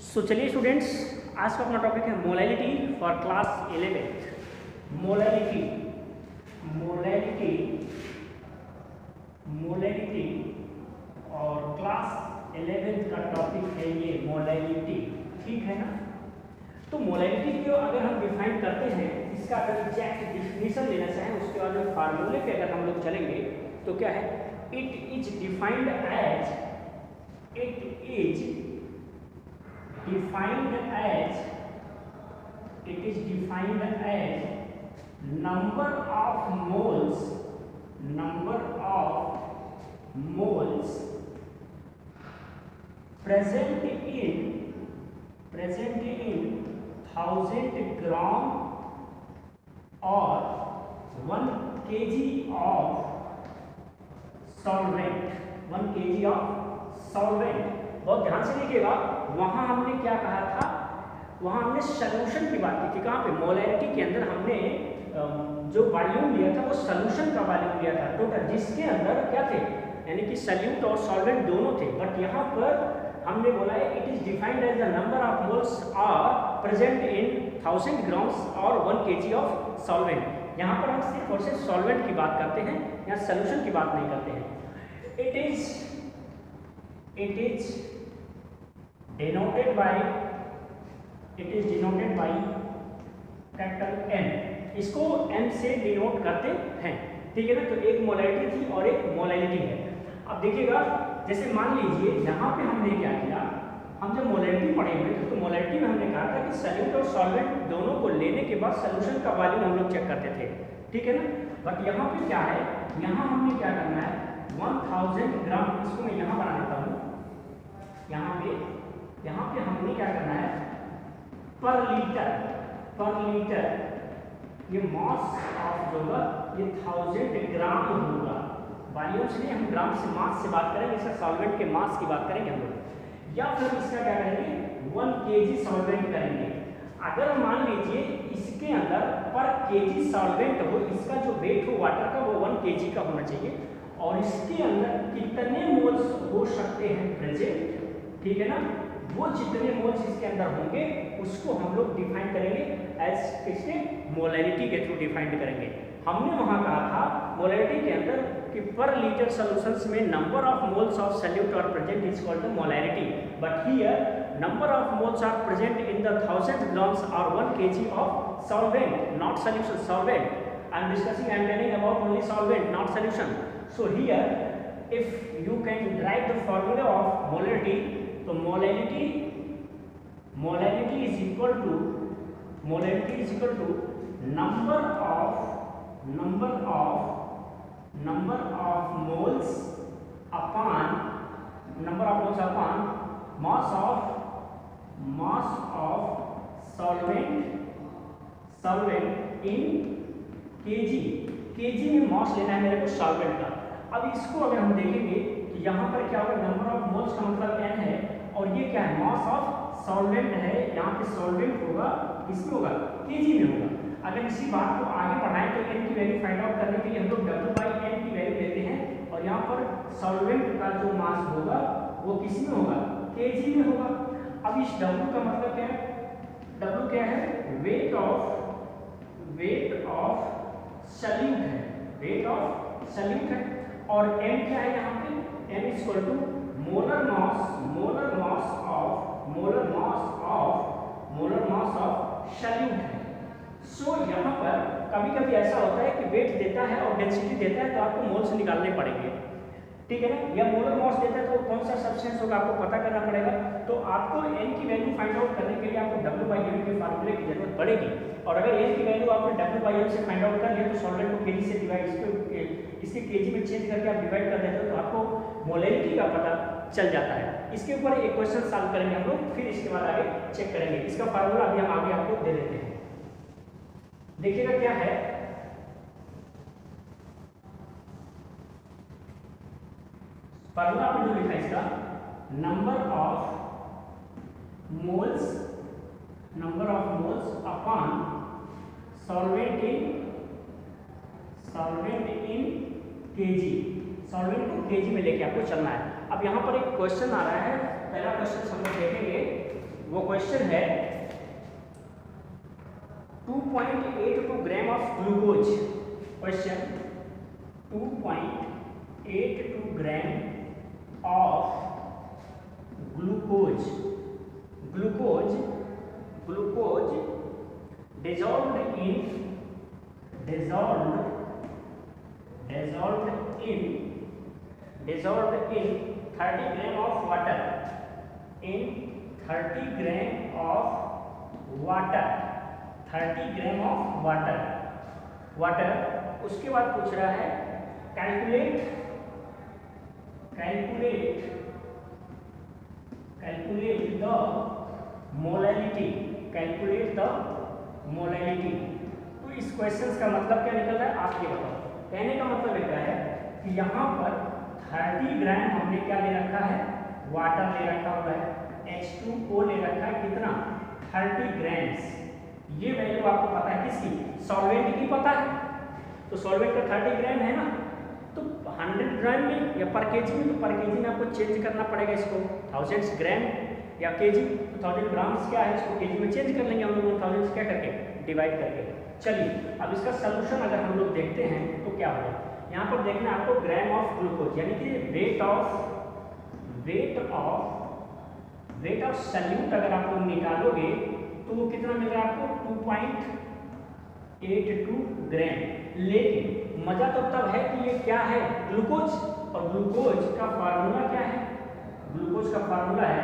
चलिए स्टूडेंट्स, आज का अपना टॉपिक है molality for class 11th। Molality molality molality और क्लास 11th का टॉपिक है ये मोलैलिटी, ठीक है ना। तो मोलैलिटी को अगर हम डिफाइन करते हैं, इसका अगर एग्जैक्ट डिफिनीशन लेना चाहें, उसके बाद में फार्मूले पे अगर हम लोग चलेंगे तो क्या है, it is defined as number of moles present in 1000 gram or 1 kg of solvent। बहुत ध्यान से देखिएगा, वहां हमने क्या कहा था, वहां हमने सॉल्यूशन की बात की थी। कहां पे? मोलैलिटी के अंदर हमने जो वॉल्यूम लिया था वो सॉल्यूशन का वॉल्यूम लिया था टोटल, जिसके अंदर क्या थे, यानी कि सॉल्यूट और सॉल्वेंट दोनों थे। बट यहाँ पर हमने बोला है it is defined as the number of moles are present in 1000 grams और 1 kg ऑफ सॉल्वेंट। यहाँ पर हम सिर्फ और सिर्फ सॉल्वेंट की बात करते हैं, यहाँ सॉल्यूशन की बात नहीं करते हैं। It is denoted by capital N। इसको M से डिनोट करते हैं, ठीक है ना। तो एक मोलैलिटी थी और एक मोलैलिटी है। अब देखिएगा, जैसे मान लीजिए यहाँ पे हमने क्या किया, हम जब मोलैलिटी पढ़े हुए थे तो मोलैलिटी में हमने कहा था कि सॉल्यूट और सॉल्वेंट दोनों को लेने के बाद सॉल्यूशन का वॉल्यूम हम लोग चेक करते थे, ठीक है ना। बट यहाँ पे क्या है, यहाँ हमने क्या करना है, 1000 ग्राम, इसको मैं यहाँ बना देता हूँ। यहाँ पे हमने क्या करना है, पर लीटर ये मास ऑफ जो होगा ये 1000 ग्राम होगा। वॉल्यूम से नहीं, हम ग्राम से, मास से बात करेंगे, इसका सॉल्वेंट के मास की बात करेंगे हम लोग। या फिर इसका क्या करेंगे, 1 kg सॉल्वेंट करेंगे। अगर मान लीजिए इसके अंदर पर kg सॉल्वेंट हो, इसका जो वेट हो वाटर का वो 1 kg का होना चाहिए, और इसके अंदर कितने मोल्स हो सकते हैं प्रेजेंट, ठीक है ना, वो जितने मोल्स इसके अंदर होंगे उसको हम लोग डिफाइन करेंगे एज किसके, मोलैलिटी के थ्रू डिफाइन करेंगे। हमने वहां कहा था मोलैलिटी के अंदर कि पर लीटर सॉल्यूशंस में number of moles of solute are present is called the molality. But here number of moles are present in the 1000 grams और 1 kg of solvent, not solution, solvent. I am telling about only solvent, not solution. So here if you can write the formula of molality, तो molality is equal to number of moles upon mass of solvent in kg में मास लेना है मेरे को solvent का। अब इसको अगर हम देखेंगे कि यहाँ पर क्या होगा, नंबर ऑफ मोल्स का मतलब n है, और ये क्या है, मास ऑफ सॉल्वेंट है। यहाँ पे सॉल्वेंट होगा, किसमें होगा, kg में होगा। अगर इसी बात को आगे बढ़ाएं तो n की वैल्यू फाइंड आउट करने के लिए हम लोग W/n की वैल्यू लेते हैं, और यहाँ पर सॉल्वेंट का जो मास होगा वो किस में होगा, kg में होगा। अब इस W का मतलब क्या है, W क्या है, वेट ऑफ सॉल्यूट है, और m क्या है यहाँ पे, m is equal to molar mass of solute है। सो यहाँ पर कभी कभी ऐसा होता है कि वेट देता है और डेंसिटी देता है, तो आपको मोल्स निकालने पड़ेंगे, ठीक है ना। या मोलर मास देता है तो कौन सा सब्सटेंस होगा आपको पता करना पड़ेगा। तो आपको n की वैल्यू फाइंड आउट करने के लिए आपको W/m के फार्मूले की जरूरत पड़ेगी, और अगर n की वैल्यू आपने W/m से फाइंड आउट कर लिया तो सॉल्वेंट को kg से डिवाइड, इसके kg में चेंज करके आप डिवाइड कर देते हो तो आपको मोलैलिटी का पता चल जाता है। इसके ऊपर एक क्वेश्चन सॉल्व करेंगे हम लोग, फिर इसके बाद आगे चेक करेंगे। इसका फार्मूला अभी हम आगे आपको दे देते हैं। देखिएगा क्या है, फार्मूला आपने जो लिखा है इसका, number of moles upon solvent in kg, solvent को kg में लेके आपको चलना है। अब यहाँ पर एक क्वेश्चन आ रहा है, पहला क्वेश्चन हम लोग देखेंगे वो क्वेश्चन है 2.82 gram of glucose. Question 2.82 gram of glucose dissolved in 30 gram of water, in 30 gram of water, 30 gram of water। उसके बाद पूछ रहा है कैलकुलेट द मोलैलिटी। तो इस क्वेश्चन का मतलब क्या निकल रहा है आप ये बताओ। कहने का मतलब क्या है कि यहाँ पर 30 ग्राम हमने क्या ले रखा है, वाटर ले रखा हुआ है, H2O ले रखा है, कितना 30 ग्राम्स। ये वैल्यू आपको पता है किसकी, सॉल्वेंट की पता है। तो सॉल्वेंट का 30 ग्राम है ना, तो 100 ग्राम में या पर केजी में, तो पर केजी में आपको चेंज करना पड़ेगा इसको, 1000 ग्राम या केजी, तो 1000 ग्राम्स क्या है, इसको केजी में चेंज कर लेंगे हम लोग 1000 क्या करके डिवाइड करके। चलिए अब इसका सलूशन अगर हम लोग देखते हैं तो क्या होगा, यहाँ पर देखना है आपको ग्राम ऑफ ग्लूकोज, यानी कि वेट ऑफ सल्यूट अगर आप लोग निकालोगे तो वो कितना मिल रहा है आपको 2.82 ग्राम। लेकिन मजा तो तब है कि ये क्या है, ग्लूकोज, और ग्लूकोज का फार्मूला क्या है, ग्लूकोज का फार्मूला है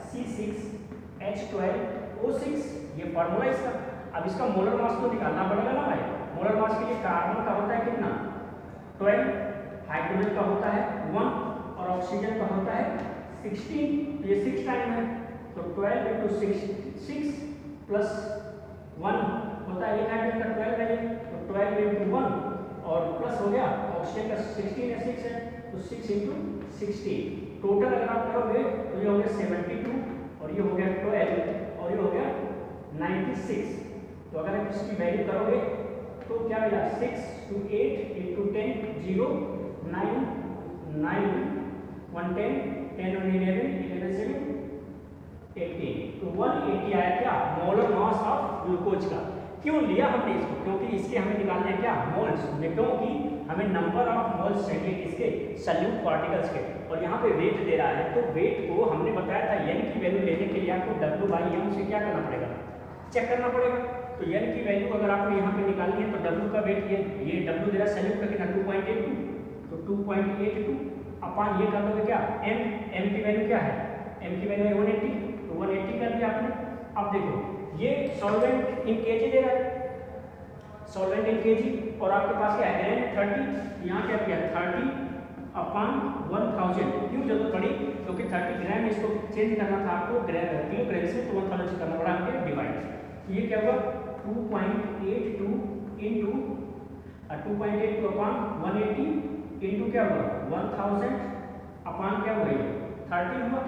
C6H12O6, ये फार्मूला इसका। अब इसका मोलर मास तो निकालना पड़ेगा ना भाई। मोलर मास के लिए कार्बन का होता है कितना 12, हाइड्रोजन का होता है 1 और ऑक्सीजन का होता है 16, तो ये 6 टाइम है, तो 12 × 6 प्लस 1 होता है, एक हाइड्रोजन का 12 है, तो 12 × 1 और प्लस हो गया ऑक्सीजन का 16 है 6 है, तो 6 × 16 टोटल अगर आप करोगे तो ये हो गया 72 और ये हो गया 12 और ये हो गया 96। तो अगर आप इसकी वैल्यू करोगे तो क्या मिला 6 × 8 × 10 0 9 9 1 10 10 और 11 11 7 18, तो 180 आया क्या मोलर मास ऑफ ग्लूकोज का। क्यों लिया हमने इसको, क्योंकि इसके हमें निकालने क्या मोल्स, क्योंकि हमें नंबर ऑफ मोल्स चाहिए किसके, सल्यूट पार्टिकल्स के, और यहाँ पे वेट दे रहा है। तो वेट को हमने बताया था n की वैल्यू लेने के लिए आपको W/m से क्या करना पड़ेगा, चेक करना पड़ेगा। तो n की वैल्यू अगर आपको यहाँ पे निकालनी है तो W का वेट ये W दे रहा है सल्यूट का कितना 2.82, तो 2.82 अपान ये कर दोगे क्या m की वैल्यू क्या है, m की वैल्यू है 180, तो 180 कर दिया आपने। अब देखो ये सॉल्वेंट इन केजी दे रहा है, सॉल्वेंट इन केजी, और आपके पास क्या है ग्राम 30, यहाँ क्या किया 30 अपान 1000। क्यों जरूरत पड़ी, क्योंकि 30 ग्राम इसको चेंज करना था आपको किलोग्राम से, तो 1000 से करना पड़ा हमको डिवाइड। ये क्या हुआ 2.82 इंटू 2.82 अपान 180 इंटू क्या हुआ 1000 अपान क्या हुआ 30 हुआ।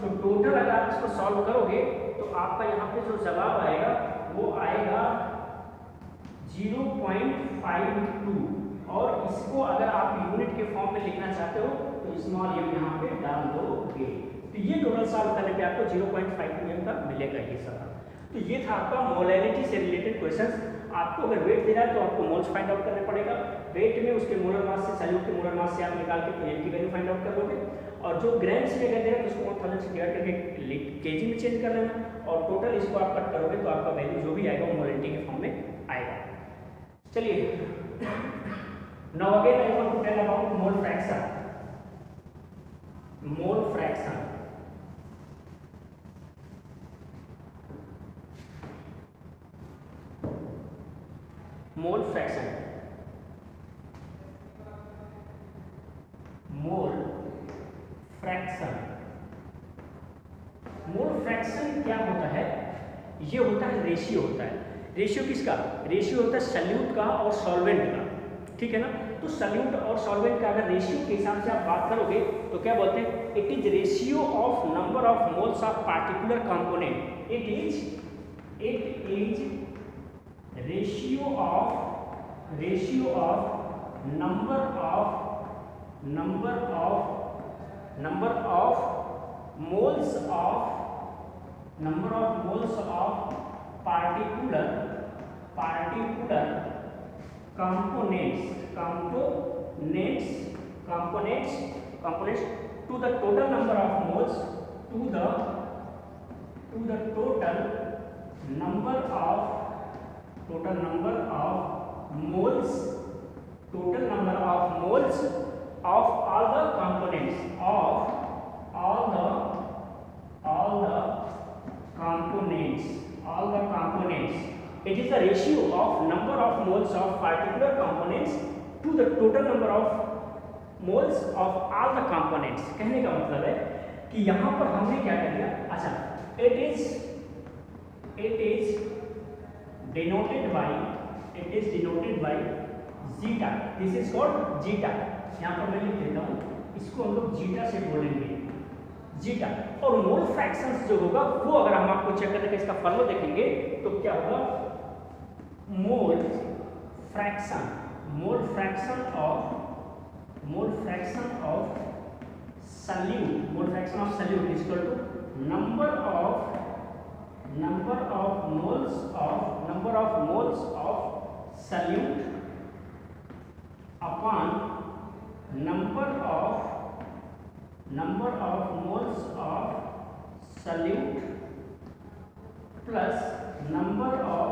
तो टोटल अगर आप इसको सॉल्व करोगे तो आपका यहाँ पे जो जवाब आएगा वो आएगा 0.52, और इसको अगर आप यूनिट के फॉर्म में लिखना चाहते हो तो स्मॉल m यहाँ पे डाल दोगे, तो ये टोटल सॉल्व करने पे आपको 0.52 m का मिलेगा ये सब। तो ये था आपका मोलैलिटी से रिलेटेड क्वेश्चंस। आपको अगर वेट दे रहा है तो आपको मोल्स फाइंड आउट करने पड़ेगा, वेट में उसके मोलर मास से सल्यूट के मोलर मास से आप निकाल के n की वैल्यू फाइंड आउट कर लोगे, और जो ग्राम्स में अगर दे रहा है तो उसको 1000 से डिवाइड करके केजी में चेंज कर लेना, और टोटल इसको आप कट करोगे तो आपका वैल्यू जो भी आएगा वो मोलैलिटी के फॉर्म में आएगा। चलिए now again I want to tell about mole fraction. Mole fraction mole fraction क्या होता है, ये होता है रेशियो होता है। रेशियो किसका, रेशियो होता है सल्यूट का और सॉल्वेंट का, ठीक है ना। तो सल्यूट और सॉल्वेंट का अगर रेशियो के हिसाब से आप बात करोगे तो क्या बोलते हैं, it is ratio of number of moles of particular component, it is ratio of number of moles of number of moles of particular components to the total number of moles to the total number of moles of all the components it is the ratio of number of moles of particular components to the total number of moles of all the components। कहने का मतलब है कि यहाँ पर हमने क्या कर दिया, अच्छा it is denoted by zeta, this is called zeta। यहाँ पर मैं लिख देता हूँ, इसको हम लोग जीटा से बोलेंगे, जीटा। और मोल फ्रैक्शंस जो होगा वो अगर हम आपको चेक करने का इसका फॉर्मूला देखेंगे तो क्या होगा, mole fraction of solute is equal to number of moles of solute upon number of moles of solute plus number of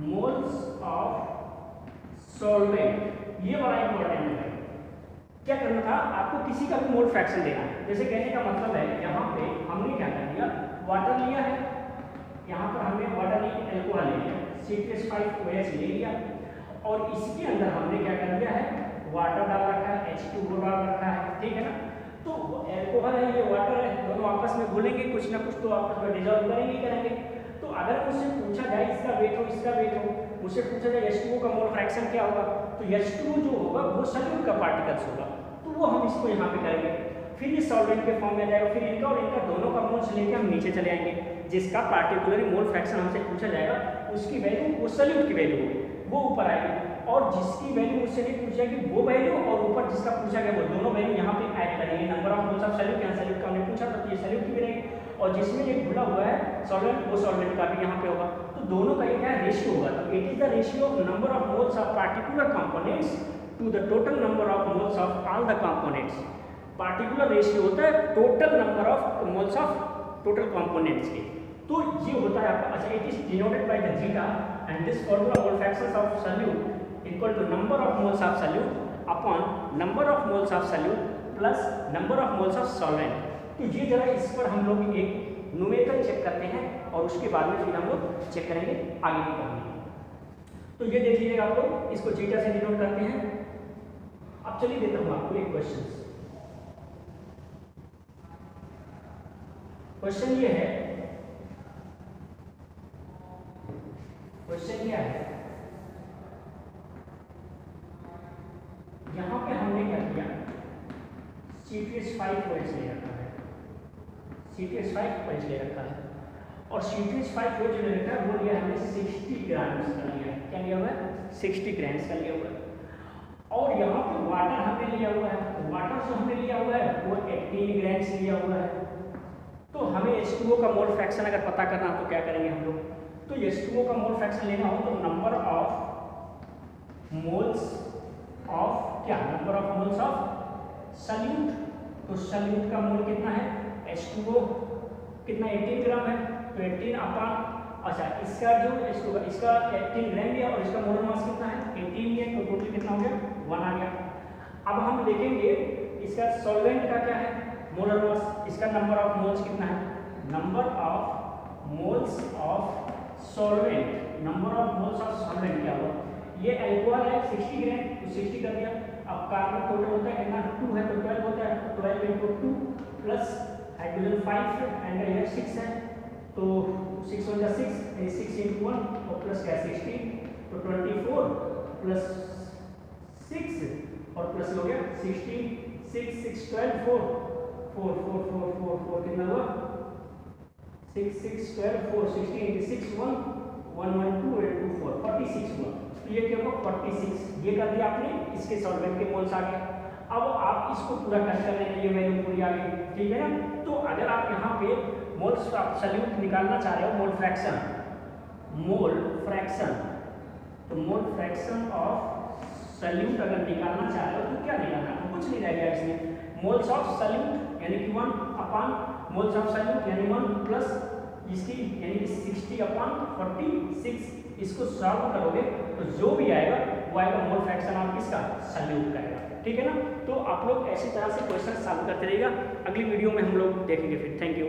moles of solvent। ये बड़ा इंपॉर्टेंट है। क्या करना था आपको, किसी का भी मोल फ्रैक्शन देना है। जैसे कहने का मतलब है यहाँ पे हमने क्या कर दिया, वाटर लिया है, यहाँ पर हमने वाटर नहीं एल्कोहल ले लिया, C2H5OH ले लिया, और इसके अंदर हमने क्या कर दिया है, वाटर डाल रखा है, H2O डाल रखा है, ठीक है ना। तो एल्कोहल है, ये वाटर है, दोनों आपस में घुलेंगे, कुछ ना कुछ तो आपस में डिजॉल्व करेंगे। तो अगर मुझसे पूछा जाए इसका वेट हो, मुझसे पूछा जाए H2O का मोल फ्रैक्शन क्या होगा, तो H2O जो होगा वो सॉल्यूट का पार्टिकल्स होगा, तो वो हम इसको यहाँ पे करेंगे, फिर ये सॉल्वेंट के फॉर्म में आ जाएगा, फिर इनका और इनका दोनों का मोल्स लेके हम नीचे चले आएंगे, जिसका पार्टिकुलर मोल फ्रैक्शन हमसे पूछा जाएगा उसकी वैल्यू वो सॉल्यूट की वैल्यू होगी, वो ऊपर आएगी, और जिसकी वैल्यू उससे नहीं पूछा जाएगी वो वैल्यू, और ऊपर जिसका पूछा गया वो दोनों वैल्यू यहाँ पे ऐड करेंगे। Number of moles of solute, यहाँ सॉल्यूट का हमने पूछा तो ये सॉल्यूट की भी रहेगी, और जिसमें ये घुला हुआ है सॉल्वेंट वो सॉल्वेंट का भी यहाँ पे होगा। तो दोनों का ये क्या रेशियो होगा, तो it is the ratio of number of moles of particular components to the total number of moles of all the components. Particular ratio होता है total number of moles of total components के, तो ये होता है आपका, अच्छा it is denoted by the zeta and this formula mole fractions of solute equal to number of moles of solute upon number of moles of solute plus number of moles of solvent. तो ये जरा इस पर हम लोग एक numerical check करते हैं और उसके बाद में फिर हम लोग चेक करेंगे आगे की कहानी। तो ये देख लीजिएगा आप लोग, इसको जीटा से डिनोट करते हैं। अब चलिए देता हूँ आपको एक क्वेश्चन ये है, क्वेश्चन क्या है, यहां पे हमने क्या किया, C2H5OH ले रखा है, C2H5OH ले रखा है, और C2H5OH जो ले रखा है वो लिया हमने 60 ग्राम्स का लिया है। क्या लिया हुआ है, 60 ग्राम्स का लिया हुआ है। और यहाँ पे वाटर हमने लिया हुआ है, वाटर जो हमने लिया हुआ है वो 18 ग्राम्स लिया हुआ है। तो हमें H2O का मोल फ्रैक्शन अगर पता करना हो तो क्या करेंगे हम लोग, तो H2O का मोल फ्रैक्शन लेना हो तो नंबर ऑफ मोल्स ऑफ क्या, number of moles of solute. तो सॉल्यूट का मोल कितना है, H2O कितना 18 ग्राम है, तो 18 अपॉन, अच्छा इसका जो H2O इसका 18 ग्राम लिया और इसका मोलर मास कितना है 18 लिया, तो टोटल कितना हो गया 1 आ गया। अब हम देखेंगे इसका सॉल्वेंट का क्या है मोलर मास, इसका नंबर ऑफ मोल्स कितना है, number of moles of solvent, number of moles of solvent क्या हुआ, ये अल्कोहल है 60 ग्राम तो 60 कर दिया। अब कार्बन टोटल होता है कितना 2 है तो 12 होता है, तो 12 into 2 प्लस हाइड्रोजन 5 एंड ये 6 है तो 6 1 6 6 into 1 और प्लस क्या 16 तो 24 प्लस 6 और प्लस हो गया 16 6 6 12 4 4 4 4 4 4 कितना हुआ 6 6 12 4 16 into 6 1 1 1 2 8 2 4 46 हुआ। तो ये क्या होगा 46, ये कर दिया आपने, इसके सॉल्वेंट के मोल्स आ गए। अब आप इसको पूरा कर लेंगे, ये वैल्यू पूरी आ गई, ठीक है ना। तो अगर आप यहाँ पे मोल्स ऑफ सॉल्यूट निकालना चाह रहे हो, मोल फ्रैक्शन, तो मोल फ्रैक्शन ऑफ सॉल्यूट अगर निकालना चाह रहे हो तो क्या निकालना है, कुछ नहीं रहेगा इसमें। मोल्स ऑफ सॉल्यूट यानी कि 1 अपॉन मोल्स ऑफ सॉल्यूट यानी 1 प्लस इसकी यानी कि 60/46, इसको सॉल्व करोगे तो जो भी आएगा वो आएगा मोल फ्रैक्शन ऑफ किसका, सॉल्यूट का आएगा, ठीक है ना। तो आप लोग ऐसी तरह से क्वेश्चन सॉल्व करते रहिएगा। अगली वीडियो में हम लोग देखेंगे फिर। Thank you.